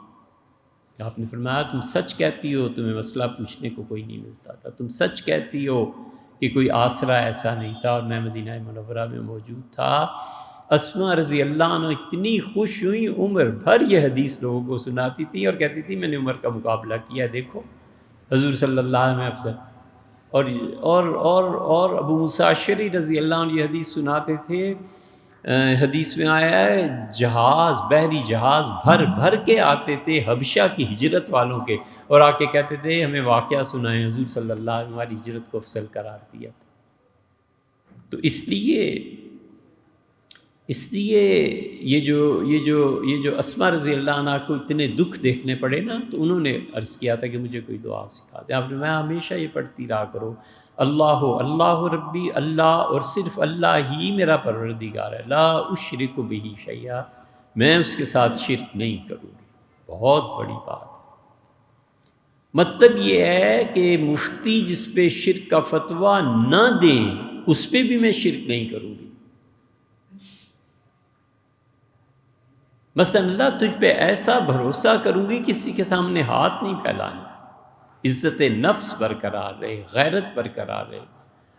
آپ نے فرمایا تم سچ کہتی ہو، تمہیں مسئلہ پوچھنے کو کوئی نہیں ملتا تھا، تم سچ کہتی ہو کہ کوئی آسرا ایسا نہیں تھا اور میں مدینہ منورہ میں موجود تھا۔ اسماء رضی اللہ عنہ اتنی خوش ہوئی، عمر بھر یہ حدیث لوگوں کو سناتی تھی اور کہتی تھی میں نے عمر کا مقابلہ کیا، دیکھو حضور صلی اللہ علیہ وسلم افضل۔ اور ابو موسیٰ اشعری رضی اللہ عنہ یہ حدیث سناتے تھے، حدیث میں آیا ہے جہاز، بحری جہاز بھر بھر کے آتے تھے حبشہ کی ہجرت والوں کے، اور آ کے کہتے تھے ہمیں واقعہ سنائیں، حضور صلی اللہ علیہ وسلم ہماری ہجرت کو افضل قرار دیا۔ تو اس لیے یہ جو اسماء رضی اللہ عنہ کو اتنے دکھ دیکھنے پڑے نا، تو انہوں نے عرض کیا تھا کہ مجھے کوئی دعا سکھا دیں۔ آپ نے میں ہمیشہ یہ پڑھتی رہا کرو، اللہ ربی، اللہ اور صرف اللہ ہی میرا پروردگار ہے، لا اشرک بہ شیئا، میں اس کے ساتھ شرک نہیں کروں گی۔ بہت بڑی بات۔ مطلب یہ ہے کہ مفتی جس پہ شرک کا فتویٰ نہ دیں اس پہ بھی میں شرک نہیں کروں گی۔ مثلا اللہ تجھ پہ ایسا بھروسہ کروں گی کسی کے سامنے ہاتھ نہیں پھیلانا، عزت نفس برقرار رہے، غیرت برقرار رہے۔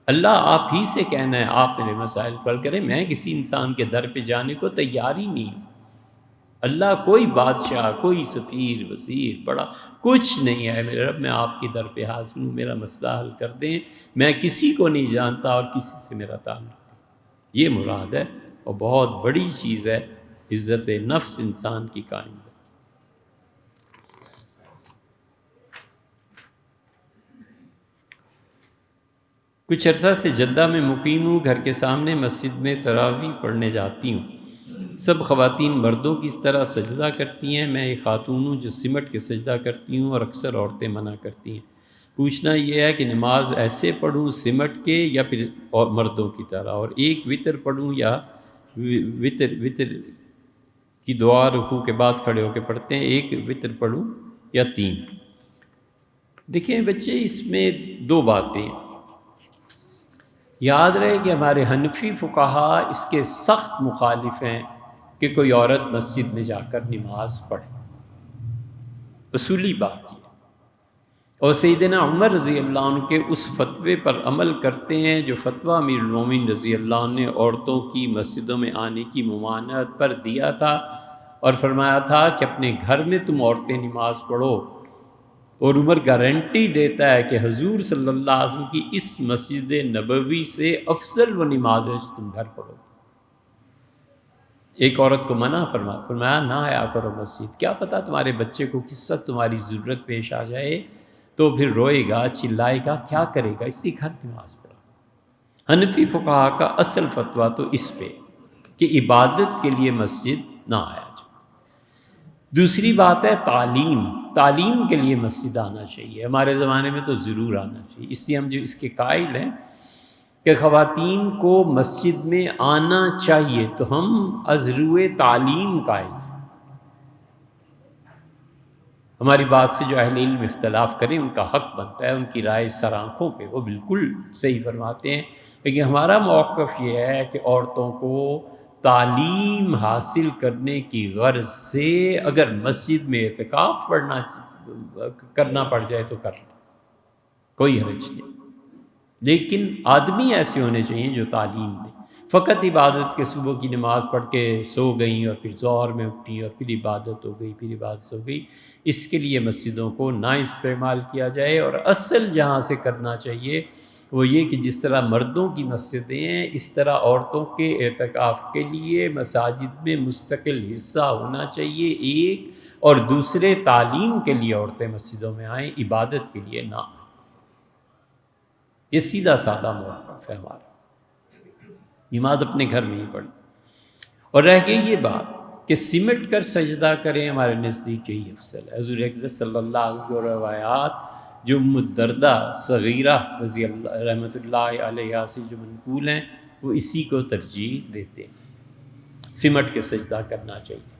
اللہ آپ ہی سے کہنا ہے آپ میرے مسائل حل کریں، میں کسی انسان کے در پہ جانے کو تیار ہی نہیں ہوں۔ اللہ کوئی بادشاہ، کوئی سفیر، وزیر، بڑا کچھ نہیں ہے، میرے رب میں آپ کی در پہ حاضر ہوں، میرا مسئلہ حل کر دیں، میں کسی کو نہیں جانتا اور کسی سے میرا تعلق نہیں۔ یہ مراد ہے، اور بہت بڑی چیز ہے، عزت نفس انسان کی قائم ہے۔ کچھ عرصہ سے جدہ میں مقیم ہوں، گھر کے سامنے مسجد میں تراویح پڑھنے جاتی ہوں، سب خواتین مردوں کی طرح سجدہ کرتی ہیں، میں ایک خاتون ہوں جو سمٹ کے سجدہ کرتی ہوں اور اکثر عورتیں منع کرتی ہیں۔ پوچھنا یہ ہے کہ نماز ایسے پڑھوں سمٹ کے یا پھر اور مردوں کی طرح، اور ایک وطر پڑھوں یا وطر کی دعا رکوع کے بعد کھڑے ہو کے پڑھتے ہیں، ایک وطر پڑھوں یا 3؟ دیکھیں بچے، اس میں دو باتیں ہیں۔ یاد رہے کہ ہمارے حنفی فقہا اس کے سخت مخالف ہیں کہ کوئی عورت مسجد میں جا کر نماز پڑھے، اصولی بات یہ، اور سیدنا عمر رضی اللہ عنہ کے اس فتوے پر عمل کرتے ہیں جو فتویٰ امیر المومنین رضی اللہ عنہ نے عورتوں کی مسجدوں میں آنے کی ممانعت پر دیا تھا، اور فرمایا تھا کہ اپنے گھر میں تم عورتیں نماز پڑھو، اور عمر گارنٹی دیتا ہے کہ حضور صلی اللہ علیہ وسلم کی اس مسجد نبوی سے افضل وہ نماز ہے جو تم گھر پڑھو۔ ایک عورت کو منع فرمایا نہ آیا کرو مسجد، کیا پتہ تمہارے بچے کو کس وقت تمہاری ضرورت پیش آ جائے تو پھر روئے گا، چلائے گا، کیا کرے گا، اسی گھر نماز پڑھا۔ حنفی فقہا کا اصل فتویٰ تو اس پہ کہ عبادت کے لیے مسجد نہ آیا جائے۔ دوسری بات ہے تعلیم کے لیے مسجد آنا چاہیے، ہمارے زمانے میں تو ضرور آنا چاہیے، اس لیے ہم جو اس کے قائل ہیں کہ خواتین کو مسجد میں آنا چاہیے، تو ہم ازروِ تعلیم قائل ہیں۔ ہماری بات سے جو اہل علم اختلاف کریں ان کا حق بنتا ہے، ان کی رائے سر آنکھوں پہ، وہ بالکل صحیح فرماتے ہیں، لیکن ہمارا موقف یہ ہے کہ عورتوں کو تعلیم حاصل کرنے کی غرض سے اگر مسجد میں اعتکاف کرنا پڑ جائے تو کر لیں، کوئی حرج نہیں، لیکن آدمی ایسے ہونے چاہیے جو تعلیم دیں۔ فقط عبادت کے صبح کی نماز پڑھ کے سو گئیں اور پھر ظہر میں اٹھی اور پھر عبادت ہو گئی، اس کے لیے مسجدوں کو نہ استعمال کیا جائے، اور اصل جہاں سے کرنا چاہیے وہ یہ کہ جس طرح مردوں کی مسجدیں ہیں اس طرح عورتوں کے اعتکاف کے لیے مساجد میں مستقل حصہ ہونا چاہیے ایک، اور دوسرے تعلیم کے لیے عورتیں مسجدوں میں آئیں، عبادت کے لیے نہ آئیں۔ یہ سیدھا سادہ موقف ہے ہمارا، نماز اپنے گھر میں ہی پڑھیں۔ اور رہ گئی یہ بات کہ سمٹ کر سجدہ کریں، ہمارے نزدیک یہی افضل ہے۔ حضور اقدس صلی اللہ علیہ وسلم کی روایات جو ام الدرداء صغیرہ رضی اللہ رحمۃ اللہ علیہ سے جو منقول ہیں وہ اسی کو ترجیح دیتے ہیں، سمٹ کے سجدہ کرنا چاہیے۔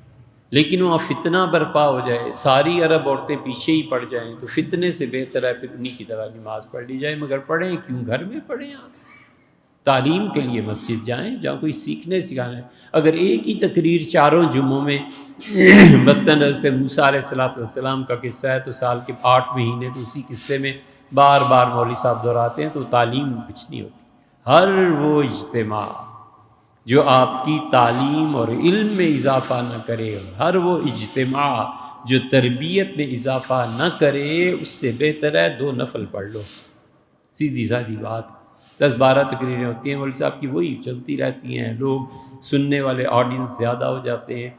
لیکن وہاں فتنہ برپا ہو جائے، ساری عرب عورتیں پیچھے ہی پڑ جائیں تو فتنے سے بہتر ہے پھر انہی کی طرح نماز پڑھ لی جائے، مگر پڑھیں کیوں، گھر میں پڑھیں آپ۔ تعلیم کے لیے مسجد جائیں جہاں کوئی سیکھنے سکھانا ہے۔ اگر ایک ہی تقریر چاروں جمعوں میں مثلاً حضرت موسیٰ علیہ السلام کا قصہ ہے تو سال کے 8 مہینے تو اسی قصے میں بار بار مولوی صاحب دہراتے ہیں تو تعلیم کچھ نہیں ہوتی۔ ہر وہ اجتماع جو آپ کی تعلیم اور علم میں اضافہ نہ کرے، اور ہر وہ اجتماع جو تربیت میں اضافہ نہ کرے، اس سے بہتر ہے 2 نفل پڑھ لو۔ سیدھی سادھی بات، 10-12 تقریریں ہوتی ہیں مولوی صاحب کی، وہی چلتی رہتی ہیں، لوگ سننے والے آڈینس زیادہ ہو جاتے ہیں،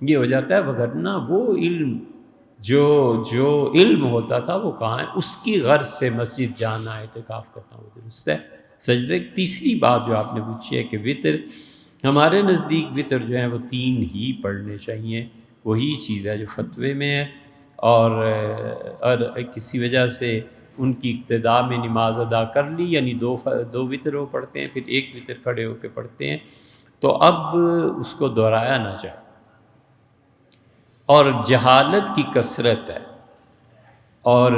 یہ ہو جاتا ہے۔ وگرنہ وہ علم جو علم ہوتا تھا وہ کہاں ہے؟ اس کی غرض سے مسجد جانا، اعتکاف کرنا وہ درست ہے۔ سجدے تیسری بات جو آپ نے پوچھی ہے کہ وطر، ہمارے نزدیک وطر جو ہیں وہ 3 ہی پڑھنے چاہیے، وہی چیز ہے جو فتوے میں ہے، اور کسی وجہ سے ان کی ابتدا میں نماز ادا کر لی، یعنی 2 وطر وہ پڑھتے ہیں، پھر 1 وطر کھڑے ہو کے پڑھتے ہیں، تو اب اس کو دہرایا نہ جائے۔ اور جہالت کی کثرت ہے، اور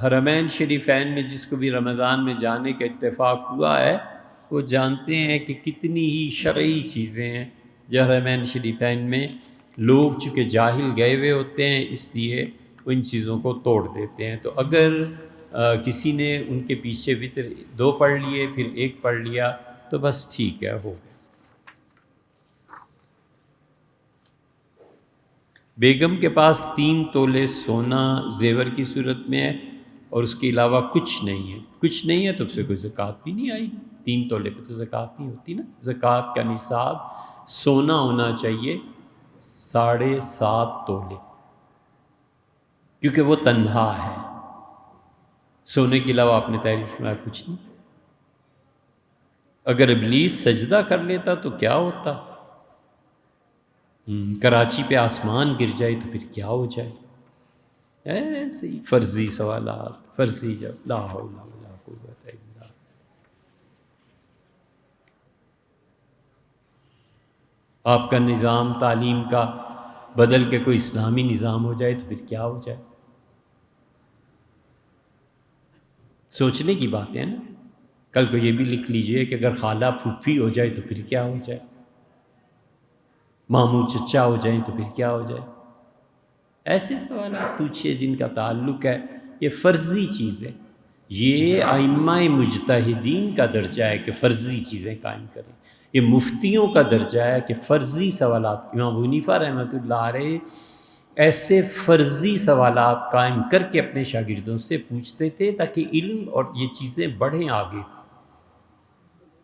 حرمین شریفین میں جس کو بھی رمضان میں جانے کا اتفاق ہوا ہے وہ جانتے ہیں کہ کتنی ہی شرعی چیزیں ہیں جو حرمین شریفین میں لوگ چونکہ جاہل گئے ہوئے ہوتے ہیں، اس لیے وہ ان چیزوں کو توڑ دیتے ہیں۔ تو اگر کسی نے ان کے پیچھے وطر 2 پڑھ لیے پھر 1 پڑھ لیا تو بس ٹھیک ہے، ہو گیا۔ بیگم کے پاس 3 تولے سونا زیور کی صورت میں ہے اور اس کے علاوہ کچھ نہیں ہے، کچھ نہیں ہے تو اس سے کوئی زکوٰۃ بھی نہیں آئی۔ 3 تولے پہ تو زکوٰۃ نہیں ہوتی نا۔ زکوٰۃ کا نصاب سونا ہونا چاہیے 7.5 تولے، کیونکہ وہ تنہا ہے، سونے کے علاوہ آپ نے تعریف فرمایا کچھ نہیں۔ اگر ابلیس سجدہ کر لیتا تو کیا ہوتا؟ کراچی پہ آسمان گر جائے تو پھر کیا ہو جائے؟ ایسے ہی فرضی سوالات، فرضی جب لا حول ولا قوت الا۔ آپ کا نظام تعلیم کا بدل کے کوئی اسلامی نظام ہو جائے تو پھر کیا ہو جائے؟ سوچنے کی بات ہے نا۔ کل کو یہ بھی لکھ لیجئے کہ اگر خالہ پھوپھی ہو جائے تو پھر کیا ہو جائے؟ ماموں چچا ہو جائیں تو پھر کیا ہو جائے؟ ایسے سوالات پوچھئے جن کا تعلق ہے، یہ فرضی چیز ہے، یہ ائمہ مجتہدین کا درجہ ہے کہ فرضی چیزیں قائم کریں، یہ مفتیوں کا درجہ ہے کہ فرضی سوالات۔ امام ابو حنیفہ رحمۃ اللہ علیہ ایسے فرضی سوالات قائم کر کے اپنے شاگردوں سے پوچھتے تھے تاکہ علم اور یہ چیزیں بڑھیں آگے۔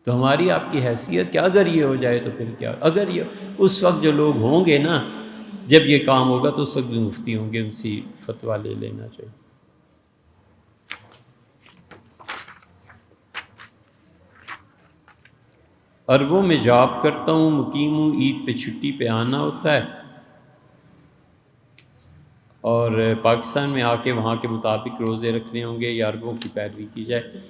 تو ہماری آپ کی حیثیت کہ اگر یہ ہو جائے تو پھر کیا؟ اگر یہ اس وقت جو لوگ ہوں گے نا، جب یہ کام ہوگا تو اس وقت بھی مفتی ہوں گے، ان سے فتویٰ لے لینا چاہیے۔ عربوں میں جاب کرتا ہوں، مقیم ہوں، عید پہ چھٹی پہ آنا ہوتا ہے اور پاکستان میں آ کے وہاں کے مطابق روزے رکھنے ہوں گے یا عربوں کی پیروی کی جائے؟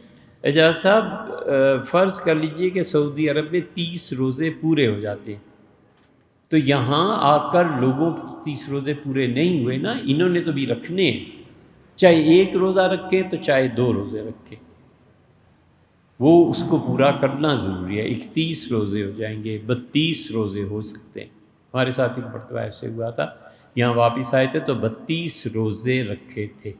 اعجاز صاحب، فرض کر لیجئے کہ سعودی عرب میں 30 روزے پورے ہو جاتے ہیں، تو یہاں آ کر لوگوں کے 30 روزے پورے نہیں ہوئے نا، انہوں نے تو بھی رکھنے ہیں، چاہے 1 روزہ رکھے تو چاہے 2 روزے رکھے، وہ اس کو پورا کرنا ضروری ہے۔ 31 روزے ہو جائیں گے، 32 روزے ہو سکتے ہیں۔ ہمارے ساتھ ایک مرتبہ ایسے ہوا تھا، یہاں واپس آئے تھے تو 32 روزے رکھے تھے۔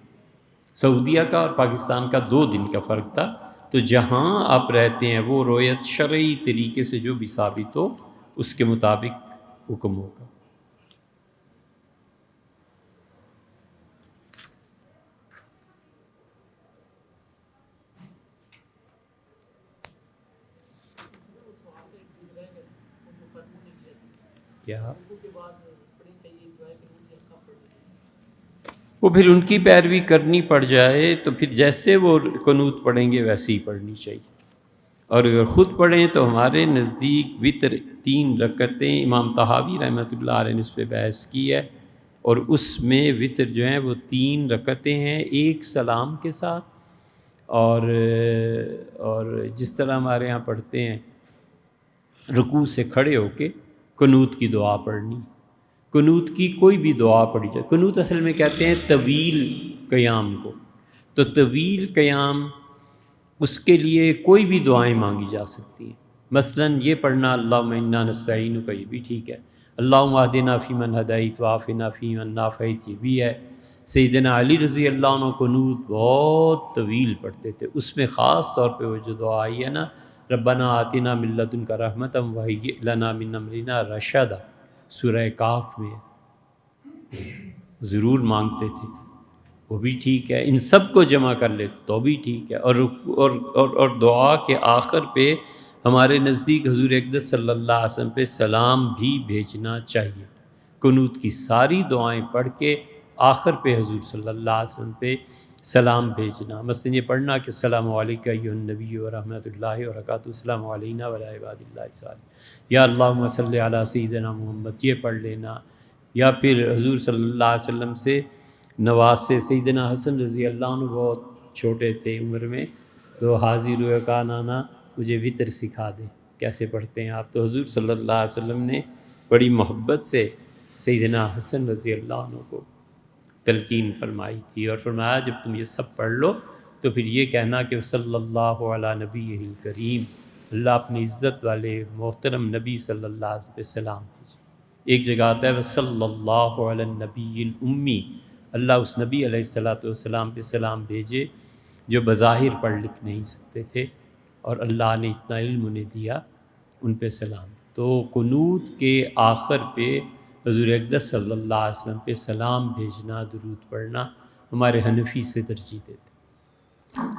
سعودیہ کا اور پاکستان کا 2 دن کا فرق تھا، تو جہاں آپ رہتے ہیں وہ رویت شرعی طریقے سے جو بھی ثابت ہو اس کے مطابق حکم ہوگا۔ کیا وہ پھر ان کی پیروی کرنی پڑ جائے تو پھر جیسے وہ قنوت پڑھیں گے ویسے ہی پڑھنی چاہیے، اور اگر خود پڑھیں تو ہمارے نزدیک وطر 3 رکعتیں، امام طحاوی رحمۃ اللہ علیہ نے اس پہ بحث کی ہے، اور اس میں وطر جو ہیں وہ 3 رکعتیں ہیں، 1 سلام کے ساتھ، اور جس طرح ہمارے یہاں پڑھتے ہیں رکوع سے کھڑے ہو کے قنوت کی دعا پڑھنی۔ قنوت کی کوئی بھی دعا پڑھی جائے، قنوت اصل میں کہتے ہیں طویل قیام کو، تو طویل قیام اس کے لیے کوئی بھی دعائیں مانگی جا سکتی ہیں۔ مثلاً یہ پڑھنا اللہم انا نستعینک کا، یہ بھی ٹھیک ہے۔ اللہم اہدنا فیمن ہدیت وعافنا فیمن عافیت، یہ بھی ہے۔ سیدنا علی رضی اللہ عنہ قنوت بہت طویل پڑھتے تھے، اس میں خاص طور پہ وہ جو دعا آئی ہے نا، ربنا آتنا من لدنک رحمۃ وہیئ لنا من امرنا رشدا، سورہ کاف میں ضرور مانگتے تھے، وہ بھی ٹھیک ہے۔ ان سب کو جمع کر لے تو بھی ٹھیک ہے۔ اور دعا کے آخر پہ ہمارے نزدیک حضور اقدس صلی اللہ علیہ وسلم پہ سلام بھی بھیجنا چاہیے۔ قنوت کی ساری دعائیں پڑھ کے آخر پہ حضور صلی اللہ علیہ وسلم پہ سلام بھیجنا، مثلا یہ پڑھنا کہ السلام علیکم ایھا النبی ورحمۃ اللہ وبرکاتہ، السلام علینا وعلی عباد اللہ الصالحین، یا اللہم صلی علی سیدنا محمد، یہ پڑھ لینا۔ یا پھر حضور صلی اللہ علیہ وسلم سے نواسے سیدنا حسن رضی اللہ عنہ بہت چھوٹے تھے عمر میں، تو حاضر ہوئے کہا نانا مجھے وطر سکھا دیں، کیسے پڑھتے ہیں آپ؟ تو حضور صلی اللہ علیہ وسلم نے بڑی محبت سے سیدنا حسن رضی اللہ عنہ کو تلقین فرمائی تھی، اور فرمایا جب تم یہ سب پڑھ لو تو پھر یہ کہنا کہ صلی اللہ علی نبی الکریم، اللہ اپنی عزت والے محترم نبی صلی اللہ علیہ وسلم پہ سلام بھیجے۔ ایک جگہ آتا ہے وصلی اللہ علی النبی الامی، اللہ اس نبی علیہ الصلوۃ والسلام پہ سلام بھیجے جو بظاہر پڑھ لکھ نہیں سکتے تھے، اور اللہ نے اتنا علم انہیں دیا، ان پہ سلام۔ تو قنوت کے آخر پہ حضور اقدس صلی اللہ علیہ وسلم پہ سلام بھیجنا، درود پڑھنا ہمارے حنفی سے ترجیح دیتے ہیں۔